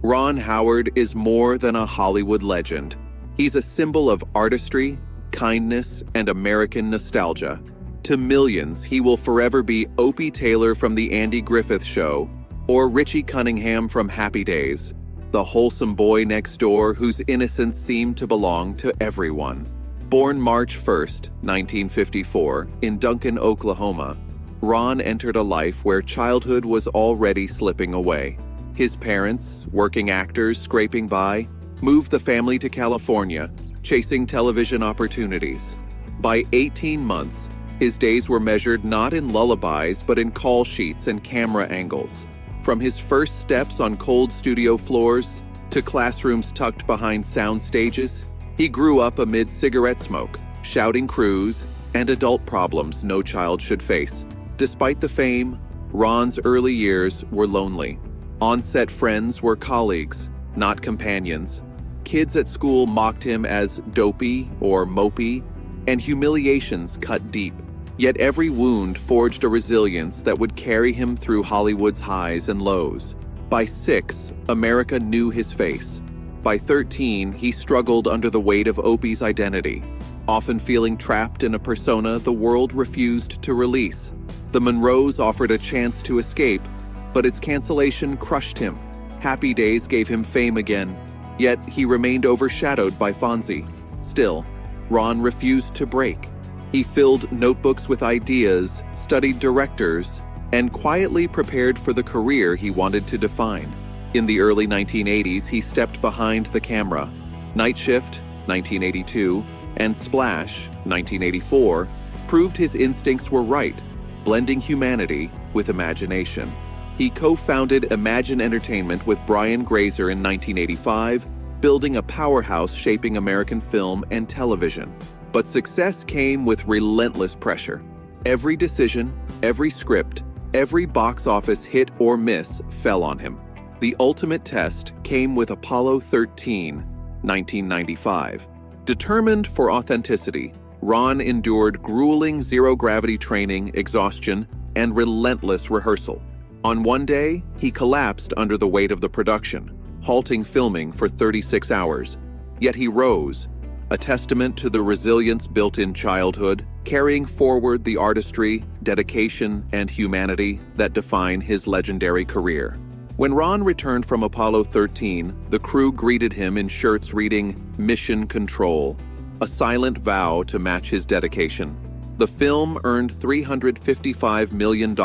Ron Howard is more than a Hollywood legend. He's a symbol of artistry, kindness, and American nostalgia. To millions, he will forever be Opie Taylor from The Andy Griffith Show, or Richie Cunningham from Happy Days, the wholesome boy next door whose innocence seemed to belong to everyone. Born March 1st, 1954, in Duncan, Oklahoma, Ron entered a life where childhood was already slipping away. His parents, working actors scraping by, moved the family to California, chasing television opportunities. By 18 months, his days were measured not in lullabies but in call sheets and camera angles. From his first steps on cold studio floors to classrooms tucked behind sound stages, he grew up amid cigarette smoke, shouting crews, and adult problems no child should face. Despite the fame, Ron's early years were lonely. On-set friends were colleagues, not companions. Kids at school mocked him as dopey or mopey, and humiliations cut deep. Yet every wound forged a resilience that would carry him through Hollywood's highs and lows. By 6, America knew his face. By 13, he struggled under the weight of Opie's identity, often feeling trapped in a persona the world refused to release. The Monroes offered a chance to escape, but its cancellation crushed him. Happy Days gave him fame again, yet he remained overshadowed by Fonzie. Still, Ron refused to break. He filled notebooks with ideas, studied directors, and quietly prepared for the career he wanted to define. In the early 1980s, he stepped behind the camera. Night Shift, 1982, and Splash, 1984, proved his instincts were right, blending humanity with imagination. He co-founded Imagine Entertainment with Brian Grazer in 1985, building a powerhouse shaping American film and television. But success came with relentless pressure. Every decision, every script, every box office hit or miss fell on him. The ultimate test came with Apollo 13, 1995. Determined for authenticity, Ron endured grueling zero-gravity training, exhaustion, and relentless rehearsal. On one day, he collapsed under the weight of the production, halting filming for 36 hours. Yet he rose, a testament to the resilience built in childhood, carrying forward the artistry, dedication, and humanity that define his legendary career. When Ron returned from Apollo 13, the crew greeted him in shirts reading "Mission Control," a silent vow to match his dedication. The film earned $355 million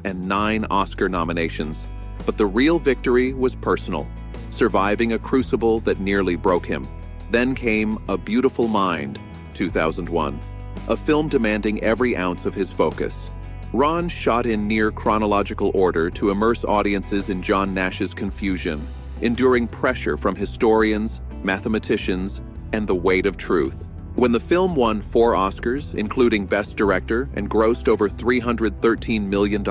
and 9 Oscar nominations, but the real victory was personal, surviving a crucible that nearly broke him. Then came A Beautiful Mind, 2001, a film demanding every ounce of his focus. Ron shot in near chronological order to immerse audiences in John Nash's confusion, enduring pressure from historians, mathematicians, and the weight of truth. When the film won 4 Oscars, including Best Director, and grossed over $313 million,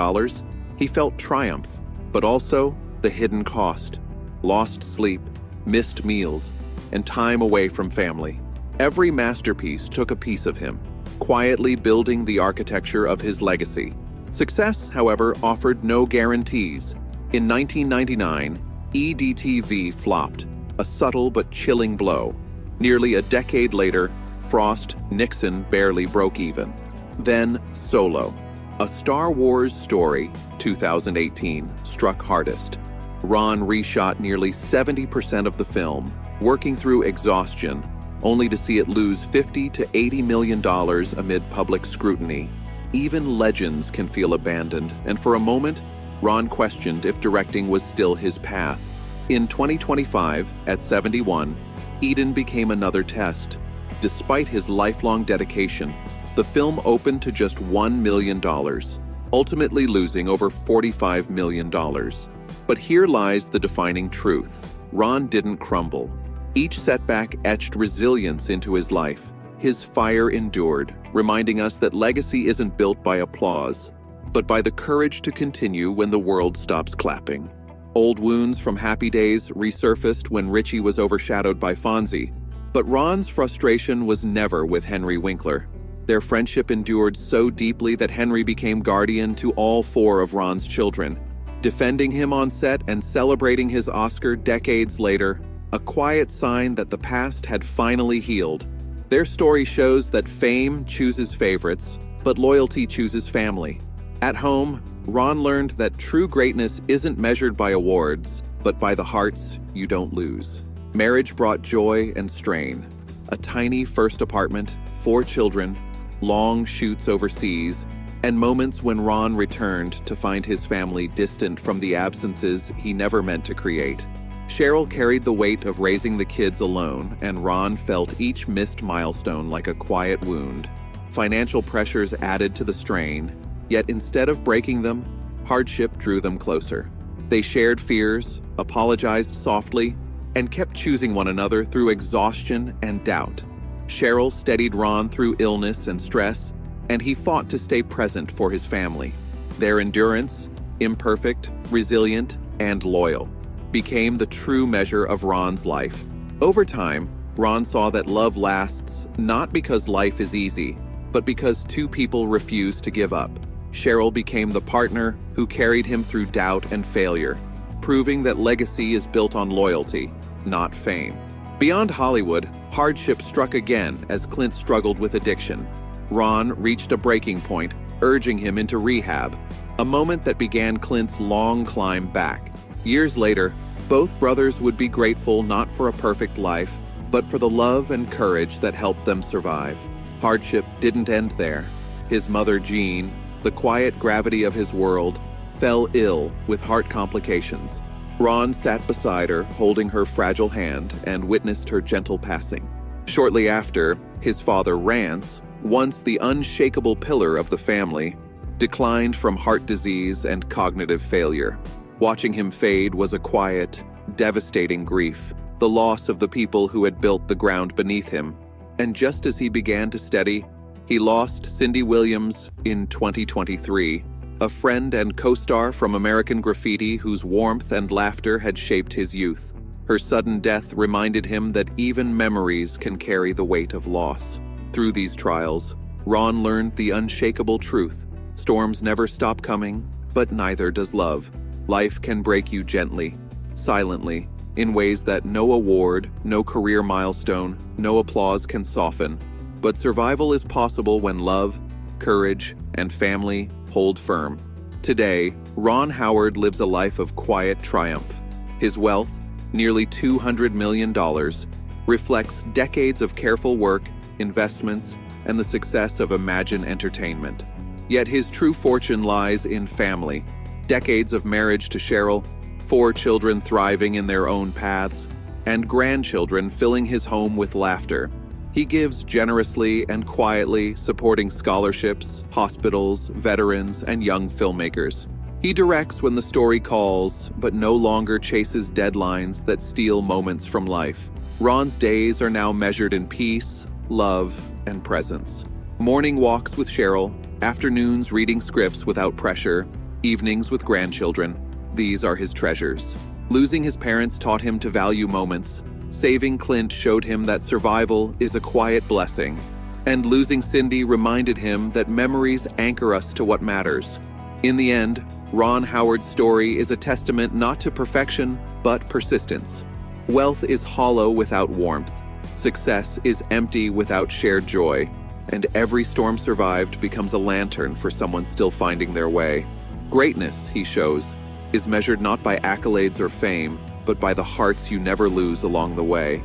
he felt triumph, but also the hidden cost: lost sleep, missed meals, and time away from family. Every masterpiece took a piece of him, quietly building the architecture of his legacy. Success, however, offered no guarantees. In 1999, EDTV flopped, a subtle but chilling blow. Nearly a decade later, Frost Nixon barely broke even. Then Solo, a Star Wars story, 2018, struck hardest. Ron reshot nearly 70% of the film, working through exhaustion, only to see it lose $50 to $80 million amid public scrutiny. Even legends can feel abandoned, and for a moment, Ron questioned if directing was still his path. In 2025, at 71, Eden became another test. Despite his lifelong dedication, the film opened to just $1 million, ultimately losing over $45 million. But here lies the defining truth. Ron didn't crumble. Each setback etched resilience into his life. His fire endured, reminding us that legacy isn't built by applause, but by the courage to continue when the world stops clapping. Old wounds from Happy Days resurfaced when Richie was overshadowed by Fonzie, but Ron's frustration was never with Henry Winkler. Their friendship endured so deeply that Henry became guardian to all 4 of Ron's children. defending him on set and celebrating his Oscar decades later, a quiet sign that the past had finally healed. Their story shows that fame chooses favorites, but loyalty chooses family. At home, Ron learned that true greatness isn't measured by awards, but by the hearts you don't lose. Marriage brought joy and strain. A tiny first apartment, 4 children, long shoots overseas, and moments when Ron returned to find his family distant from the absences he never meant to create. Cheryl carried the weight of raising the kids alone, and Ron felt each missed milestone like a quiet wound. Financial pressures added to the strain, yet instead of breaking them, hardship drew them closer. They shared fears, apologized softly, and kept choosing one another through exhaustion and doubt. Cheryl steadied Ron through illness and stress, and he fought to stay present for his family. Their endurance, imperfect, resilient, and loyal, became the true measure of Ron's life. Over time, Ron saw that love lasts not because life is easy, but because 2 people refuse to give up. Cheryl became the partner who carried him through doubt and failure, proving that legacy is built on loyalty, not fame. Beyond Hollywood, hardship struck again as Clint struggled with addiction. Ron reached a breaking point, urging him into rehab, a moment that began Clint's long climb back. Years later, both brothers would be grateful not for a perfect life, but for the love and courage that helped them survive. Hardship didn't end there. His mother, Jean, the quiet gravity of his world, fell ill with heart complications. Ron sat beside her, holding her fragile hand, and witnessed her gentle passing. Shortly after, his father, Rance, once the unshakable pillar of the family, declined from heart disease and cognitive failure. Watching him fade was a quiet, devastating grief, the loss of the people who had built the ground beneath him. And just as he began to steady, he lost Cindy Williams in 2023, a friend and co-star from American Graffiti whose warmth and laughter had shaped his youth. Her sudden death reminded him that even memories can carry the weight of loss. Through these trials, Ron learned the unshakable truth. Storms never stop coming, but neither does love. Life can break you gently, silently, in ways that no award, no career milestone, no applause can soften. But survival is possible when love, courage, and family hold firm. Today, Ron Howard lives a life of quiet triumph. His wealth, nearly $200 million, reflects decades of careful work, investments, and the success of Imagine Entertainment. Yet his true fortune lies in family. Decades of marriage to Cheryl, 4 children thriving in their own paths, and grandchildren filling his home with laughter. He gives generously and quietly, supporting scholarships, hospitals, veterans, and young filmmakers. He directs when the story calls, but no longer chases deadlines that steal moments from life. Ron's days are now measured in peace, love, and presence. Morning walks with Cheryl, afternoons reading scripts without pressure, evenings with grandchildren. These are his treasures. Losing his parents taught him to value moments. Saving Clint showed him that survival is a quiet blessing. And losing Cindy reminded him that memories anchor us to what matters. In the end, Ron Howard's story is a testament not to perfection, but persistence. Wealth is hollow without warmth. Success is empty without shared joy. And every storm survived becomes a lantern for someone still finding their way. Greatness, he shows, is measured not by accolades or fame, but by the hearts you never lose along the way.